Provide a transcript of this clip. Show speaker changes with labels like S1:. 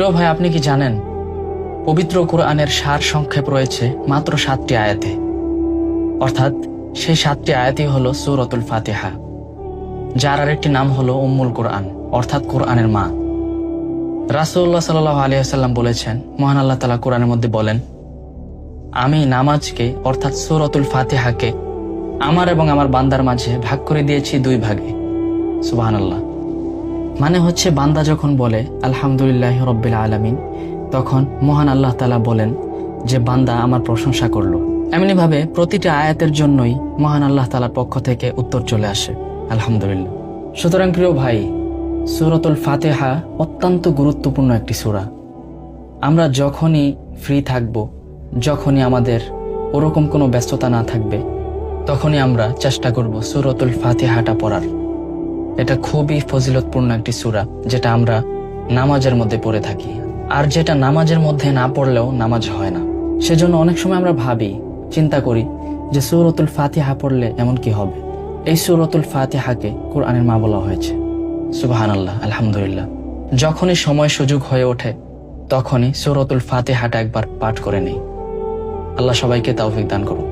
S1: প্রিয় ভাই, আপনি কি জানেন পবিত্র কোরআনের সার সংক্ষেপ রয়েছে মাত্র 7টি আয়াতে, অর্থাৎ সেই 7টি আয়াতই হলো সূরাতুল ফাতিহা, যার আরেকটি নাম হলো উম্মুল কোরআন, অর্থাৎ কোরআনের মা। রাসূলুল্লাহ সাল্লাল্লাহু আলাইহি ওয়াসাল্লাম বলেছেন, মহান আল্লাহ তাআলা কোরআনের মধ্যে বলেন, আমি নামাজকে অর্থাৎ সূরাতুল ফাতিহাকে আমার এবং আমার বান্দার মাঝে ভাগ করে দিয়েছি 2 ভাগে। সুবহানাল্লাহ। মানে হচ্ছে, বান্দা যখন বলে আলহামদুলিল্লাহি রাব্বিল আলামিন, তখন মহান আল্লাহ তাআলা বলেন যে বান্দা আমার প্রশংসা করলো। এমনিভাবে প্রতিটা আয়াতের জন্যই মহান আল্লাহ তাআলার পক্ষ থেকে উত্তর চলে আসে, আলহামদুলিল্লাহ। সুতরাং প্রিয় ভাই, সূরাতুল ফাতিহা অত্যন্ত গুরুত্বপূর্ণ একটি সূরা। আমরা যখনই ফ্রি থাকব, যখনই আমাদের ওরকম কোনো ব্যস্ততা না থাকবে, তখনই আমরা চেষ্টা করব সূরাতুল ফাতিহাটা পড়ার। এটা খুবই ফজিলতপূর্ণ একটি সূরা, যেটা আমরা নামাজের মধ্যে পড়ে থাকি, আর যেটা নামাজের মধ্যে না পড়লেও নামাজ হয় না। সেজন্য অনেক সময় আমরা ভাবি, চিন্তা করি যে সূরাতুল ফাতিহা পড়লে এমন কি হবে। এই সূরাতুল ফাতিহাকে কোরআনের মা বলা হয়েছে। সুবহানাল্লাহ, আলহামদুলিল্লাহ। যখনই সময় সুযোগ হয়ে ওঠে, তখনই সূরাতুল ফাতিহাটা একবার পাঠ করে নেই। আল্লাহ সবাইকে তৌফিক দান করুন।